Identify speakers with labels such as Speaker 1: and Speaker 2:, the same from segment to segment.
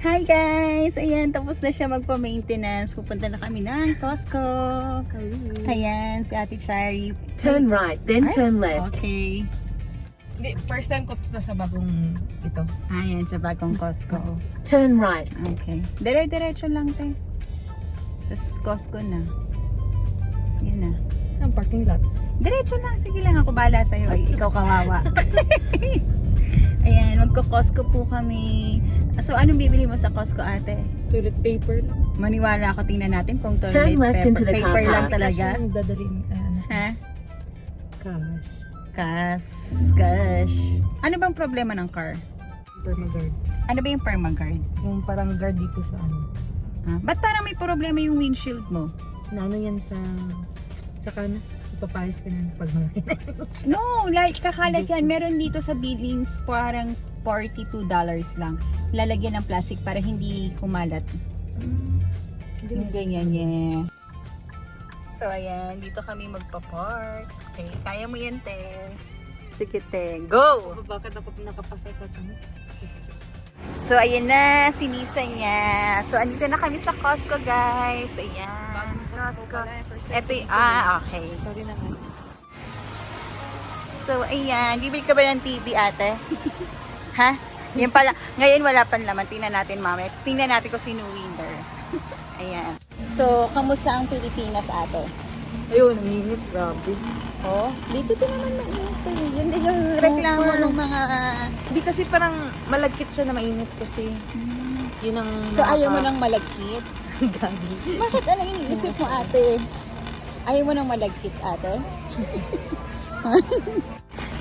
Speaker 1: Hi guys! Ayan, tapos na siya magpa-maintenance. Pupunta na kami ng Costco. Ayan, si Ate Chari.
Speaker 2: Turn right, then
Speaker 1: Ay,
Speaker 2: turn left.
Speaker 1: Okay.
Speaker 3: Hindi, first time ko to sa bagong ito.
Speaker 1: Ayan, sa bagong Costco.
Speaker 2: Turn right.
Speaker 1: Okay. Dire-diretso lang, te. Tapos Costco na. Yan na.
Speaker 3: Ang parking lot.
Speaker 1: Diretso lang. Sige lang, ako bahala sa'yo. Ay, ikaw kawawa. Ayan, magko-Costco po kami. So, anong bibili mo sa Costco, ate?
Speaker 3: Toilet paper lang.
Speaker 1: Maniwala ako, tingnan natin kung toilet
Speaker 2: Turn left
Speaker 1: paper,
Speaker 2: into the
Speaker 1: paper
Speaker 2: car
Speaker 1: lang
Speaker 2: park.
Speaker 1: talaga.
Speaker 3: Cash yung dadalhin.
Speaker 1: Ha?
Speaker 3: Cash.
Speaker 1: Gosh. Ano bang problema ng car?
Speaker 3: Permaguard.
Speaker 1: Ano ba yung permaguard?
Speaker 3: Yung parang guard dito sa ano.
Speaker 1: Ba't parang may problema yung windshield mo?
Speaker 3: Na ano yan sa kana. Ipapayos ka na pag malaki na.
Speaker 1: No, like kakalat yan. Meron dito sa Billings parang $42 lang. Lalagyan ng plastic para hindi kumalat. Yung ganyan niya. So ayan, dito kami magpa-park. Okay, kaya mo yan, te. Sige, te. Go!
Speaker 3: Bakit ako nakapasa sa kanya?
Speaker 1: So ayan na, sinisa niya. So andito na kami sa Costco, guys. Ayan. Costco. Ito yung, okay.
Speaker 3: Sorry naman.
Speaker 1: So ayan, bibili ka ba ng TV, ate? Ha? Yan pala. Ngayon wala pa naman. Tingnan natin, mami. Tingnan natin kung sino winner. Ayan. So, kamusta ang Pilipinas, ate?
Speaker 3: Ayun, nanginit. Grabe.
Speaker 1: Oh, dito din naman mainit eh. Yun din yung reklamo ng mga...
Speaker 3: Hindi kasi parang malagkit siya na mainit kasi. Yun ang...
Speaker 1: So, ayaw mo nang malagkit?
Speaker 3: Gagi.
Speaker 1: Bakit? Ano iniisip mo, ate? Ayaw mo nang malagkit, ate?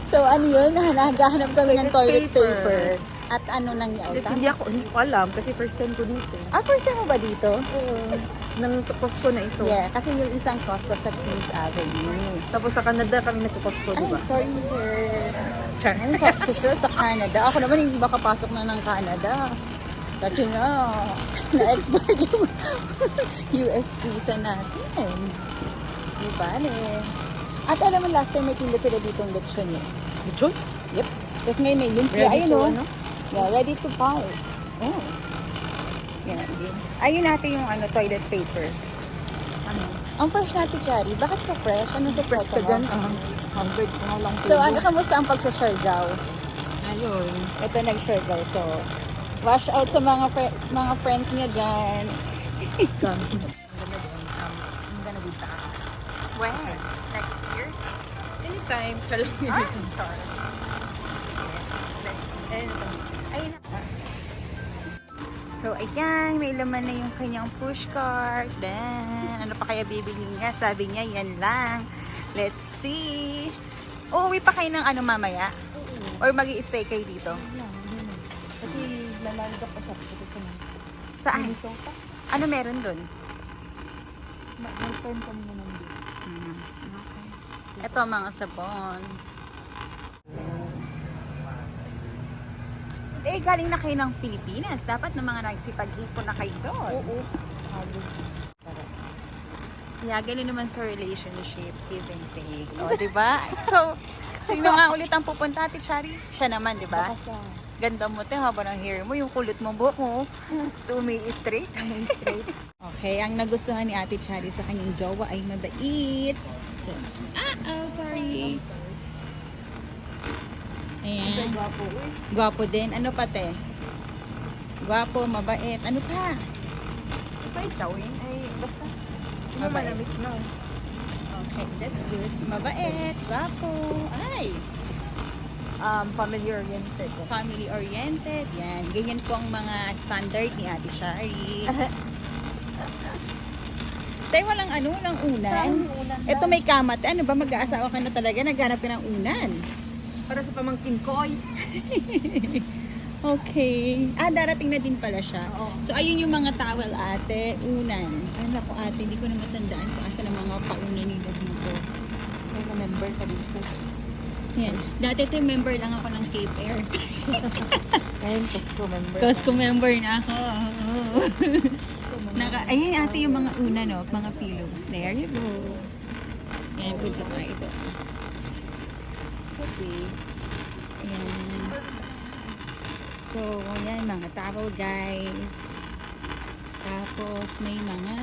Speaker 1: So, ano yun? Naghahanap kami ng toilet paper. At ano nangyari?
Speaker 3: Hindi ko alam kasi first time ko dito.
Speaker 1: First time mo ba dito?
Speaker 3: Oo. Nang Costco na ito.
Speaker 1: Yeah, kasi yung isang Costco sa Kings Avenue.
Speaker 3: Tapos sa Canada kami nagko-Costco, di
Speaker 1: Ay,
Speaker 3: ba?
Speaker 1: sorry, girl. Ano, sa Canada. Ako naman hindi makapasok na ng Canada. Kasi nga, na-expire yung US visa natin. Di ba, At alam mo, last time may tinda sila dito ng lechon eh.
Speaker 3: Lechon?
Speaker 1: Yep. Tapos ngayon may lumpia.
Speaker 3: Ready
Speaker 1: Ayun
Speaker 3: to,
Speaker 1: o.
Speaker 3: ano?
Speaker 1: Yeah, ready to bite. Oh. Yan, sige. Ayun natin yung toilet paper.
Speaker 3: Ano?
Speaker 1: Ang fresh natin, Chari. Bakit ka fresh? Ano sa fresh
Speaker 3: Ka dyan? 100 ko lang.
Speaker 1: So, ano kamusta ang pag-shargaw?
Speaker 3: Ayun.
Speaker 1: Ito nag-shargaw to. Wash out sa mga friends niya dyan.
Speaker 3: Ang ganda doon. I'm gonna do that.
Speaker 1: When? Next year?
Speaker 3: Anytime. Sorry.
Speaker 1: Sorry. Let's see. Ayun na. So, ayan. May laman na yung kanyang push cart. Then, ano pa kaya bibili niya? Sabi niya, yan lang. Let's see. Uuwi pa kayo ng mamaya? Or mag-i-stay kayo dito?
Speaker 3: Kasi lalaro ka pa sa puto na.
Speaker 1: Saan? Ano meron dun?
Speaker 3: May turn kami na nandito.
Speaker 1: Okay. Ito mga sabon. Galing na kayo ng Pilipinas. Dapat na mga nagsipag-hipon na kayo doon.
Speaker 3: Oo.
Speaker 1: Yeah, ganun naman sa relationship, give and take. O, diba? So, sino nga ulit ang pupunta, Ate Chari? Siya naman, diba? Ganda mo, te, haba ng hair mo, yung kulot mo, buhok mo, tumi straight. Okay, ang nagustuhan ni Ate Chari sa kanyang jowa ay mabait. Sorry. Ayan.
Speaker 3: Gwapo.
Speaker 1: Gwapo din. Ano pa, te? Gwapo, mabait. Ano pa?
Speaker 3: May tawin. Ay, basta.
Speaker 1: Mabait.
Speaker 3: Malamit na.
Speaker 1: Okay, that's good. Mabait, gwapo. Ay!
Speaker 3: Family-oriented.
Speaker 1: Family-oriented. Yan. Ganyan po ang mga standard ni Ate Shari. Tayo walang walang unan. Ito may kamat. Ano ba, mag-aasawa ka na talaga? Naghanap ka ng unan.
Speaker 3: Para sa pamangkin ko.
Speaker 1: Okay. Darating na din pala siya.
Speaker 3: Oo.
Speaker 1: So, ayun yung mga towel, ate. Unan. Ano po, ate, hindi ko na matandaan kung asa ng mga paunan nila dito.
Speaker 3: May na-member ka dito.
Speaker 1: Yes. Dati ito yung member lang ako ng Cape Air.
Speaker 3: Ayun, Costco member.
Speaker 1: Costco member na ako. Ayun ate yung mga una, no? Mga pillows. There you go. Yan, good ito. Ito.
Speaker 3: Okay.
Speaker 1: Ayan. So, ayan, mga towel guys. Tapos, may mga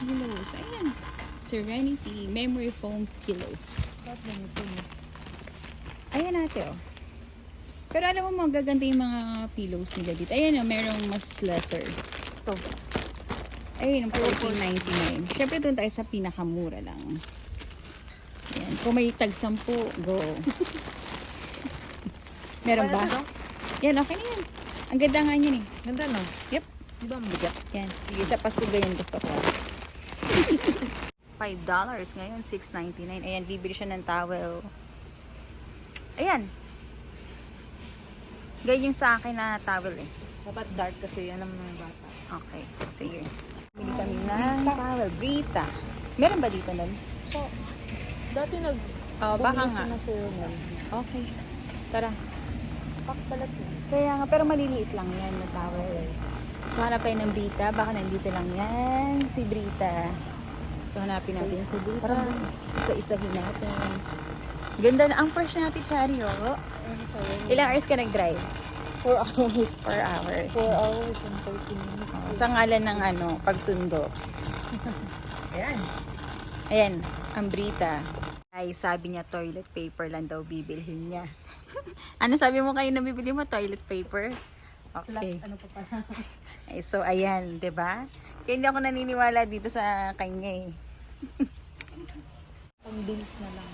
Speaker 1: pillows. Ayan. Serenity Memory Foam Pillows. Ayan natin, oh. Pero alam mo, magaganda yung mga pillows nila dito. Ayan, oh, merong mas lesser.
Speaker 3: Ito.
Speaker 1: Ayun, 14.99. Siyempre, doon tayo sa pinakamura lang. Ayan. Kung may tag 10, go. Meron ba? Yan, okay na yan. Ang ganda nga niyan eh.
Speaker 3: Ganda, no?
Speaker 1: Yep.
Speaker 3: Di ba ang bigat?
Speaker 1: Yan. Sige, sa Pasko ganyan gusto ko. $5 ngayon, $6.99. Ayan, bibili siya ng towel. Ayan. Ganyan sa akin na towel eh.
Speaker 3: Dapat dark kasi alam mo ng bata.
Speaker 1: Okay, sige. Bili kami ng towel. Brita. Meron ba dito nun?
Speaker 3: So, dati
Speaker 1: Baka nga.
Speaker 3: na sa'yo nun.
Speaker 1: Okay. Tara.
Speaker 3: Pak pala to.
Speaker 1: Kaya nga, pero maliliit lang yan na towel eh. So, hanap tayo ng Brita. Baka nandito lang yan. Si Brita. So, hanapin natin si Brita. Isa-isahin natin. Ganda na ang fresh natin, Shari, oh. Ilang hours ka nag-drive?
Speaker 3: 4 hours.
Speaker 1: 4 hours.
Speaker 3: 4 hours and 30 minutes.
Speaker 1: Sa ngalan ng pagsundo.
Speaker 3: Ayan.
Speaker 1: Ayan, ang Brita. Ay, sabi niya toilet paper lang daw bibilhin niya. Ano sabi mo kayo na bibili mo? Toilet paper? Okay.
Speaker 3: Ano pa pala?
Speaker 1: Ay, so, ayan, 'di ba? Kaya hindi ako naniniwala dito sa kanya eh.
Speaker 3: Pang bills na lang.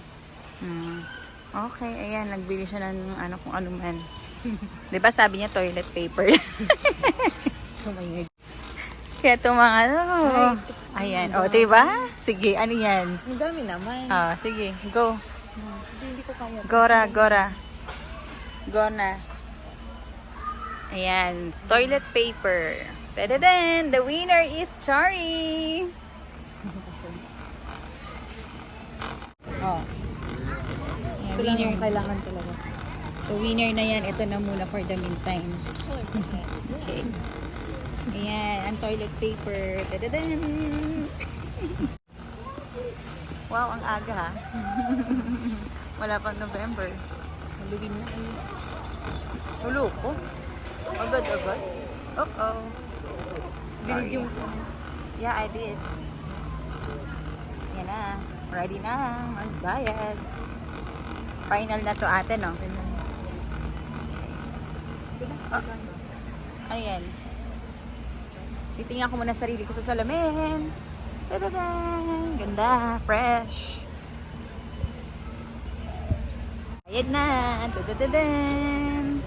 Speaker 1: Okay, ayan, nagbili siya ng kung ano man. 'Di ba sabi niya toilet paper?
Speaker 3: Oh my God.
Speaker 1: Kaya ito mga ayan, o, 'di ba? Sige, ano yan?
Speaker 3: Ang dami naman.
Speaker 1: Sige, go.
Speaker 3: Hindi ko kaya.
Speaker 1: Gora. Go na. Ayan, toilet paper. Tadadaan! The winner is Chari! Oh. Ayan,
Speaker 3: Ito lang
Speaker 1: winner.
Speaker 3: yung kailangan talaga.
Speaker 1: So, winner na yan. Ito na muna for the meantime. Okay. Ayan, ang toilet paper. Tadadaan! Wow, ang aga ha. Wala pang November. Halloween na. Hulo ko. Agad. Oh. Sorry.
Speaker 3: Binigyan mo
Speaker 1: Yeah, I did. Yan na. Ready na. Magbayad. Final na to ate, no? Ayan. Titingnan ko muna sarili ko sa salamin. Tadadang! Ganda. Fresh. Bayad na. Tadadadang!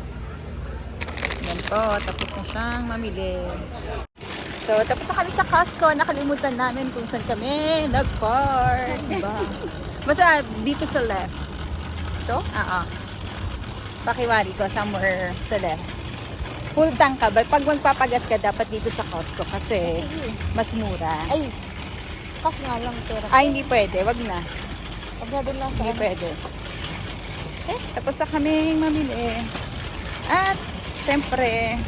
Speaker 1: Yan po. Tapos na siyang mamili. So, tapos na kami sa Costco. Nakalimutan namin kung saan kami nag-park.
Speaker 3: Diba?
Speaker 1: Basta dito sa left. Ito? Oo. Pakiwari ko, somewhere sa left. Full tank ka ba? Pag magpapagas ka, dapat dito sa Costco kasi mas mura.
Speaker 3: Ay, cash nga lang pera.
Speaker 1: Ay, hindi pwede. Wag na.
Speaker 3: Pag na doon lang sa
Speaker 1: Hindi pwede. Tapos na kaming mamili. At, syempre,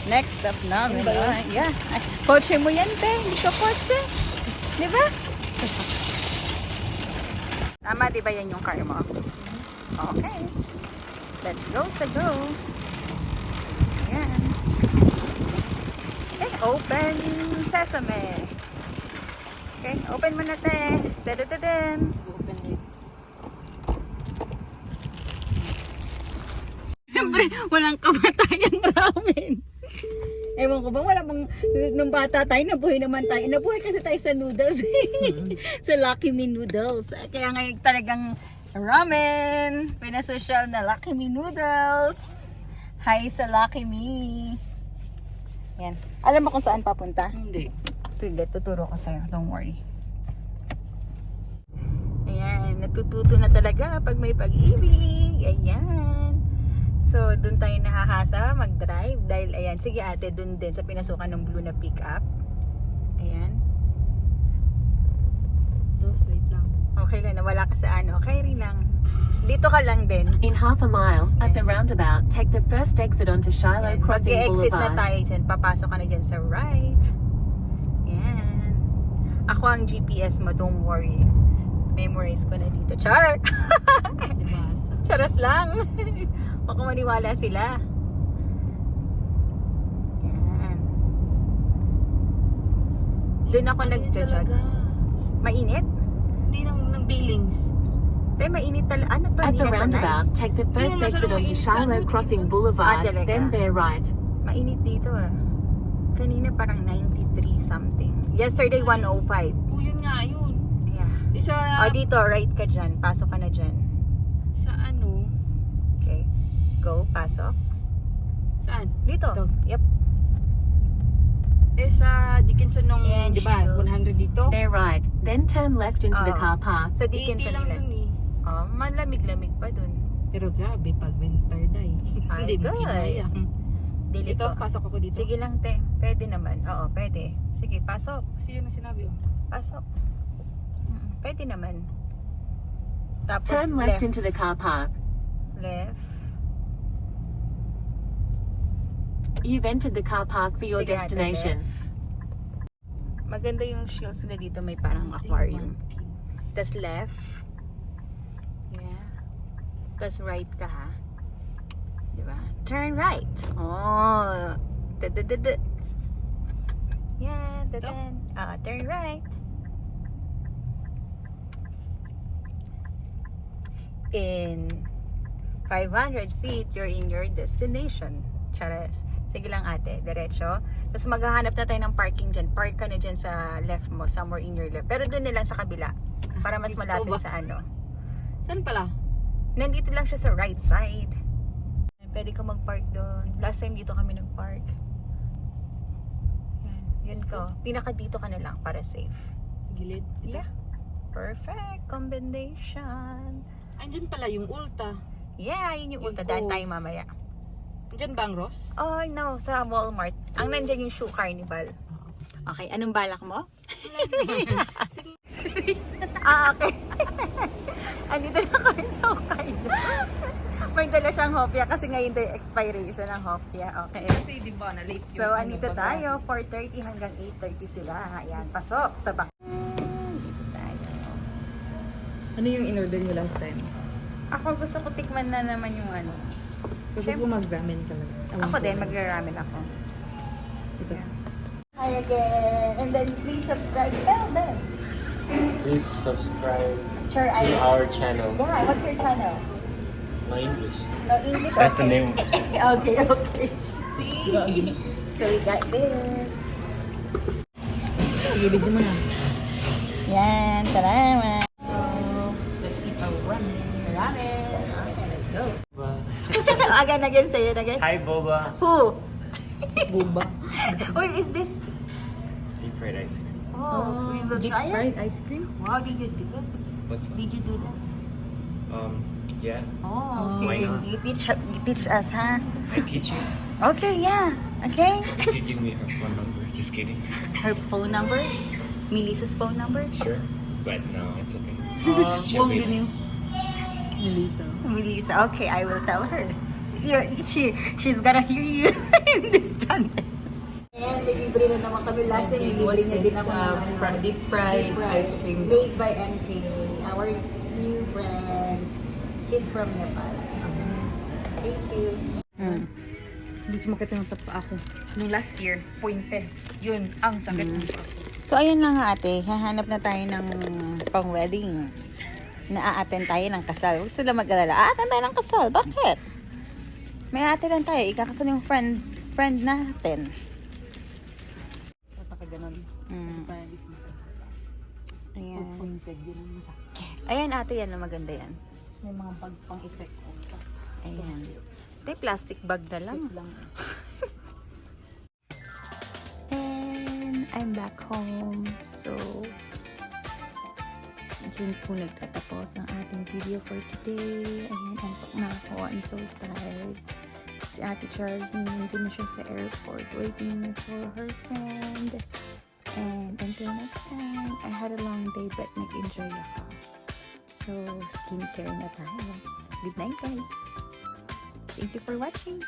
Speaker 1: next stop namin.
Speaker 3: Ano ba yun?
Speaker 1: Yeah. Ay, kotse mo yan, te. Hindi ka kotse. Di ba? Tama, di ba yan yung car mo? Okay. Let's go sa go. Ayan. Open sesame. Okay, open mo na, te. Dadadadam.
Speaker 3: open it.
Speaker 1: Siyempre, walang kamatayang ramen. Ewan ko ba, wala bang, nung bata tayo, nabuhay naman tayo. Nabuhay kasi tayo sa noodles. Sa Lucky Me Noodles. Kaya ngayon talagang ramen. Pinasosyal na Lucky Me Noodles. Hi sa Lucky Me. Yan. Alam mo kung saan papunta?
Speaker 3: Hindi.
Speaker 1: Sige, tuturo ko sa'yo. Don't worry. Ayan, natututo na talaga pag may pag-ibig. Ayan. So, dun tayo nahahasa mag-drive. Dahil, ayan, sige ate, dun din sa pinasukan ng blue na pick-up. Ayan.
Speaker 3: Wait lang.
Speaker 1: Okay lang, nawala ka sa ano. Okay rin lang. Dito ka lang din.
Speaker 2: In half a mile, at the roundabout, take the first exit onto Shiloh
Speaker 1: Ayan,
Speaker 2: Crossing
Speaker 1: mag-exit na
Speaker 2: Boulevard.
Speaker 1: tayo dyan. Papasok ka na dyan sa right. Ayan. Ako ang GPS mo, don't worry. Memorize ko na dito. Char!
Speaker 3: Diba?
Speaker 1: Charas lang. Baka maniwala sila. Doon ako nag-jog. Mainit?
Speaker 3: Hindi ng Billings.
Speaker 1: Te, mainit talaga. Ano to?
Speaker 2: At
Speaker 1: Hindi
Speaker 2: the
Speaker 1: na sanay.
Speaker 2: roundabout, take the first
Speaker 3: Yeah,
Speaker 2: exit onto
Speaker 3: masyadong
Speaker 2: Shiloh
Speaker 3: mainit.
Speaker 2: Crossing Boulevard,
Speaker 1: talaga.
Speaker 2: then bear right.
Speaker 1: Mainit dito ah. Kanina parang 93 something. Yesterday 105.
Speaker 3: Oh, yun nga, yun.
Speaker 1: Yeah.
Speaker 3: Isa,
Speaker 1: Dito, right ka dyan. Pasok ka na dyan.
Speaker 3: sa ano?
Speaker 1: Okay. Go, pasok.
Speaker 3: Saan?
Speaker 1: Dito.
Speaker 3: Ito.
Speaker 1: Yep.
Speaker 3: Sa Dickinson nung,
Speaker 1: Yan,
Speaker 3: di ba,
Speaker 1: Shields.
Speaker 3: 100 dito.
Speaker 2: Bear right, then turn left into the
Speaker 1: Oh.
Speaker 2: car park.
Speaker 1: Sa
Speaker 3: 80
Speaker 1: Dickinson
Speaker 3: lang
Speaker 1: nila.
Speaker 3: dun eh.
Speaker 1: Malamig-lamig pa dun.
Speaker 3: Pero grabe, pag winter day.
Speaker 1: Ay,
Speaker 3: Hindi mo
Speaker 1: good.
Speaker 3: kinaya.
Speaker 1: Dili
Speaker 3: Ito,
Speaker 1: ko.
Speaker 3: pasok ako dito.
Speaker 1: Sige lang, te. Pwede naman. Oo, pwede. Sige, pasok.
Speaker 3: Kasi yun ang sinabi oh.
Speaker 1: Pasok. Pwede naman. Tapos
Speaker 2: Turn left into the car park.
Speaker 1: Left.
Speaker 2: You've entered the car park for your
Speaker 1: Sige, ate,
Speaker 2: destination.
Speaker 1: Maganda yung shields nila dito. May parang aquarium. Tapos left. Yeah. Tapos right ka ha. Diba? Turn right. Oh. Da-da-da-da. Yeah. Da-dan. Turn right. In 500 feet, you're in your destination. Chares. Sige lang ate, diretso. Tapos maghahanap na tayo ng parking dyan. Park ka na dyan sa left mo, somewhere in your left. Pero doon na lang sa kabila. Para mas
Speaker 3: Dito
Speaker 1: malapit
Speaker 3: ba?
Speaker 1: sa ano.
Speaker 3: Saan pala?
Speaker 1: Nandito lang siya sa right side. Pwede ka mag-park doon. Last time dito kami nag-park. Yan. Yun ko. Pinaka dito ka na lang para safe.
Speaker 3: Gilid. Ito.
Speaker 1: Yeah. Perfect combination.
Speaker 3: Andyan pala yung Ulta.
Speaker 1: Yeah, yun yung
Speaker 3: Yung
Speaker 1: ulta. Daan tayo
Speaker 3: Coles.
Speaker 1: mamaya.
Speaker 3: Andyan ba ang Ross?
Speaker 1: Oh, no. Sa Walmart. Ang nandyan yung shoe carnival. Okay. Anong balak mo? Okay. Andito na kami sa Hokkaido. May dala siyang hopya kasi ngayon ito yung expiration ng hopya. Okay.
Speaker 3: Kasi di ba na late
Speaker 1: So, andito tayo. 4:30 hanggang 8:30 sila. Ayan. Pasok sa bak. Dito tayo.
Speaker 3: Ano yung in-order niyo last time?
Speaker 1: Ako gusto ko tikman na naman yung ano.
Speaker 3: Gusto ko mag-ramen talaga.
Speaker 1: Ako din, magra-ramen ako.
Speaker 3: Ito.
Speaker 1: Hi again. And then please subscribe. Tell them.
Speaker 4: Please subscribe
Speaker 1: Sure,
Speaker 4: to our channel.
Speaker 1: Yeah, what's your channel?
Speaker 4: My English.
Speaker 1: No, English.
Speaker 4: That's the
Speaker 1: okay.
Speaker 4: name of the channel.
Speaker 1: Okay. See? So we got this.
Speaker 3: Ibig mo na.
Speaker 1: Yan, salamat.
Speaker 3: Let's eat our ramen.
Speaker 1: Ramen. Okay, let's go.
Speaker 4: Boba.
Speaker 1: Again, say it again.
Speaker 4: Hi, Boba.
Speaker 1: Who?
Speaker 3: Boba.
Speaker 1: Wait, is this?
Speaker 4: Deep fried ice cream.
Speaker 1: Oh, we will
Speaker 3: Deep
Speaker 1: try it.
Speaker 3: fried ice cream?
Speaker 1: Wow, did you do that?
Speaker 4: What's
Speaker 1: Did you do that?
Speaker 4: Yeah.
Speaker 1: Oh,
Speaker 4: Why
Speaker 1: okay.
Speaker 4: not?
Speaker 1: You teach us, huh?
Speaker 4: I teach you.
Speaker 1: Okay, yeah. Okay.
Speaker 4: If you give me her phone number. Just kidding.
Speaker 1: Her phone number? Melissa's phone number?
Speaker 4: Sure. But no, it's okay.
Speaker 3: Buong din yung Melissa.
Speaker 1: Melissa. Okay, I will tell her. She's gonna hear you in this channel. And may libre na naman kami. Last time, may libre niya din naman ng
Speaker 3: deep fried ice cream.
Speaker 1: Made by MK, our new friend. He's from Nepal. Thank you.
Speaker 3: Hindi sumakit yung tapa ako. Nung last year, pointed. Yun, ang sakit ng tapa ako.
Speaker 1: So, ayun lang nga ate. Hahanap na tayo ng pang-wedding. Na-a-attend tayo ng kasal. Huwag sila mag-alala. A-attend tayo ng kasal. Bakit? May a-attend lang tayo. Ikakasal yung friend natin.
Speaker 3: Tataka ganun. Panis mo.
Speaker 1: Ayan.
Speaker 3: Pointed, yun ang masakit.
Speaker 1: Ayan ate, yan na maganda yan.
Speaker 3: Tapos may mga pang-effect ko.
Speaker 1: Ayan. Ito plastic bag na lang.
Speaker 3: Lang.
Speaker 1: And I'm back home. So, dyan po nagtatapos ang ating video for today. Ayan, antok na ako. I'm so tired. Si Ate Charlie, nandun na siya sa airport waiting for her friend. And until next time, I had a long day but nag-enjoy ako. So, skincare na tayo. Good night, guys. Thank you for watching.